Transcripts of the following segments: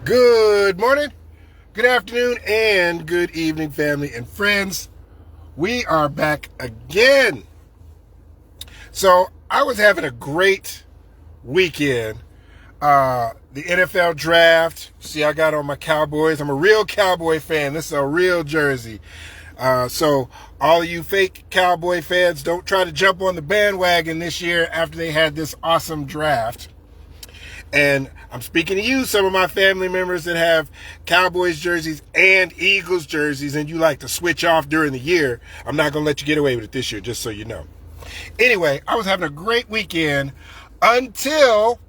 Good morning, good afternoon, and good evening, family and friends. We are back again. So I was having a great weekend. The NFL draft. See, I got on my Cowboys. I'm a real Cowboy fan. This is a real jersey. So all of you fake Cowboy fans, don't try to jump on the bandwagon this year after they had this awesome draft. And I'm speaking to you, some of my family members that have Cowboys jerseys and Eagles jerseys, and you like to switch off during the year. I'm not going to let you get away with it this year, just so you know. Anyway, I was having a great weekend until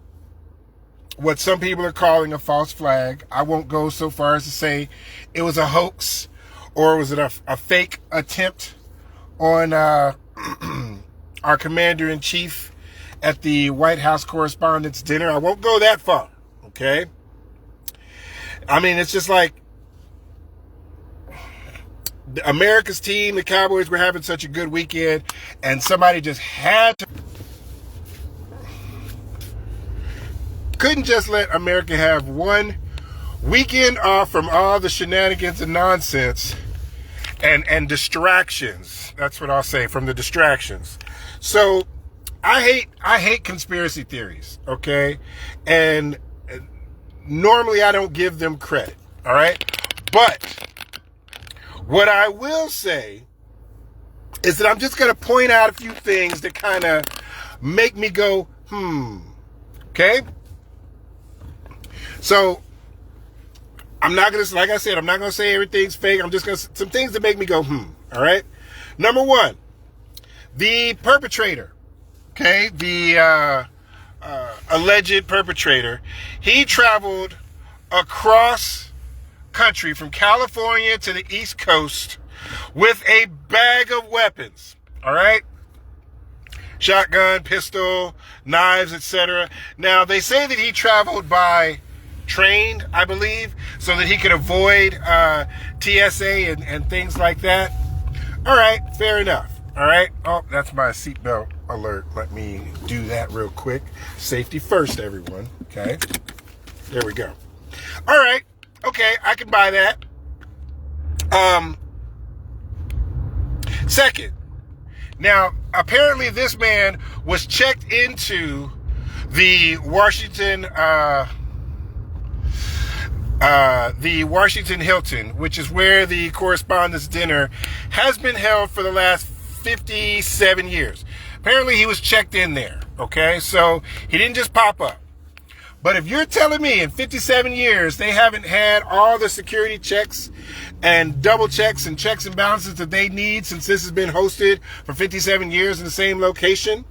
what some people are calling a false flag. I won't go so far as to say it was a hoax or was it a fake attempt on our commander-in-chief at the White House Correspondents' Dinner. I won't go that far, okay? I mean, it's just like America's team, the Cowboys, were having such a good weekend, and somebody just had to... couldn't just let America have one weekend off from all the shenanigans and nonsense and distractions. That's what I'll say, from the distractions. So I hate conspiracy theories, okay? And normally I don't give them credit, all right? But what I will say is that I'm just going to point out a few things that kind of make me go, okay? So I'm not going to, like I said, I'm not going to say everything's fake. I'm just going to, some things that make me go, all right? Number one, the perpetrator. Okay, the alleged perpetrator, he traveled across country from California to the East Coast with a bag of weapons, all right? Shotgun, pistol, knives, etc. Now, they say that he traveled by train, I believe, so that he could avoid TSA and things like that. All right, fair enough. All right. Oh, that's my seatbelt alert. Let me do that real quick. Safety first, everyone. Okay. There we go. All right. Okay, I can buy that. Second, now apparently this man was checked into the Washington Hilton, which is where the Correspondents' Dinner has been held for the last 57 years. Apparently he was checked in there, okay? So he didn't just pop up. But if you're telling me in 57 years they haven't had all the security checks and double checks and checks and balances that they need since this has been hosted for 57 years in the same location,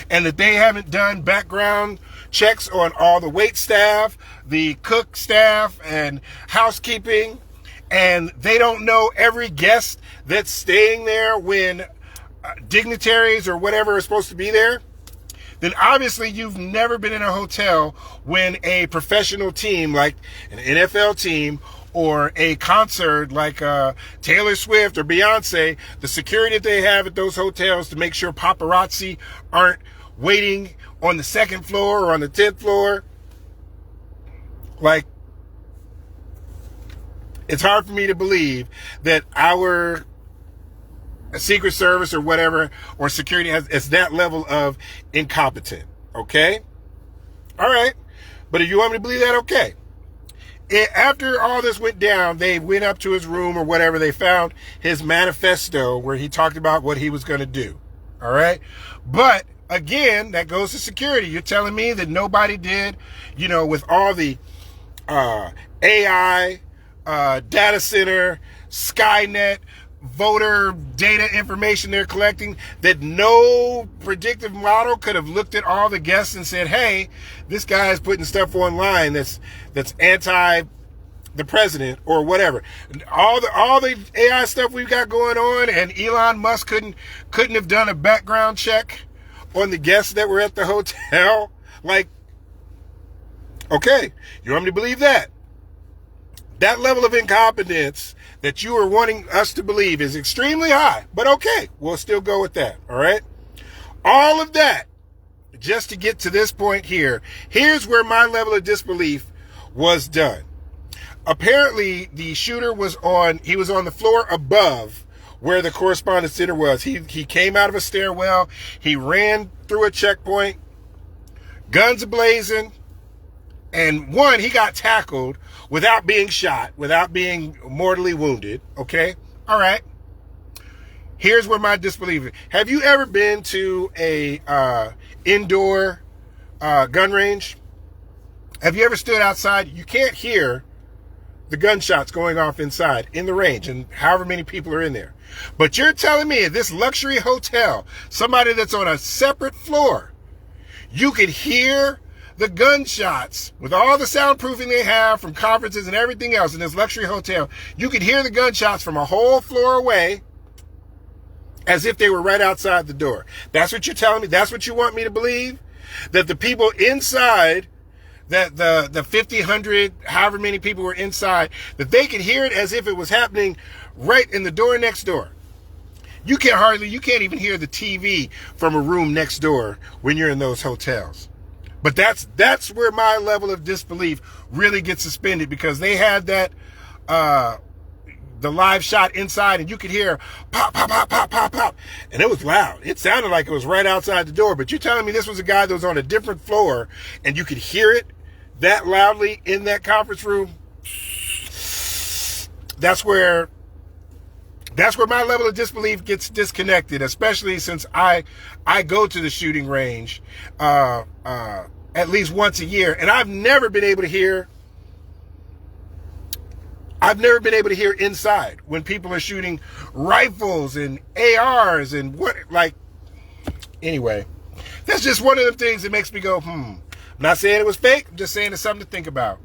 and that they haven't done background checks on all the wait staff, the cook staff, and housekeeping, and they don't know every guest that's staying there when dignitaries or whatever are supposed to be there, then obviously you've never been in a hotel when a professional team like an NFL team or a concert like Taylor Swift or Beyonce, the security that they have at those hotels to make sure paparazzi aren't waiting on the second floor or on the 10th floor. Like, it's hard for me to believe that our Secret Service or whatever, or security is that level of incompetent, okay? All right. But if you want me to believe that, okay. After all this went down, they went up to his room or whatever. They found his manifesto where he talked about what he was going to do, all right? But again, that goes to security. You're telling me that nobody did, with all the AI, data center, Skynet, voter data information they're collecting, that no predictive model could have looked at all the guests and said, hey, this guy's putting stuff online that's anti the president or whatever. All the AI stuff we've got going on, and Elon Musk couldn't have done a background check on the guests that were at the hotel. Like, okay, you want me to believe that? That level of incompetence that you are wanting us to believe is extremely high, but okay, we'll still go with that, all right? All of that just to get to this point here. Here's where my level of disbelief was done, Apparently, the shooter was on the floor above where the correspondence center was. He came out of a stairwell. He ran through a checkpoint, guns blazing, and he got tackled without being shot, without being mortally wounded. Okay? All right. Here's where my disbelief is. Have you ever been to a indoor gun range? Have you ever stood outside? You can't hear the gunshots going off inside in the range and however many people are in there. But you're telling me at this luxury hotel, somebody that's on a separate floor, you could hear the gunshots with all the soundproofing they have from conferences and everything else in this luxury hotel. You could hear the gunshots from a whole floor away as if they were right outside the door. That's what you're telling me? That's what you want me to believe? That the people inside, that the 50, 100, however many people were inside, that they could hear it as if it was happening right in the door next door. You can't even hear the TV from a room next door when you're in those hotels. But that's where my level of disbelief really gets suspended, because they had that, the live shot inside, and you could hear pop, pop, pop, pop, pop, pop. And it was loud. It sounded like it was right outside the door. But you're telling me this was a guy that was on a different floor and you could hear it that loudly in that conference room? That's where my level of disbelief gets disconnected, especially since I go to the shooting range at least once a year, and I've never been able to hear inside when people are shooting rifles and ARs and anyway, that's just one of the things that makes me go, I'm not saying it was fake. I'm just saying it's something to think about.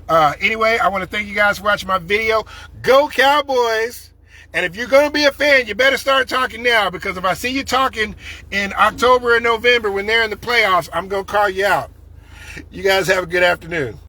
Anyway, I want to thank you guys for watching my video. Go Cowboys! And if you're going to be a fan, you better start talking now, because if I see you talking in October and November when they're in the playoffs, I'm going to call you out. You guys have a good afternoon.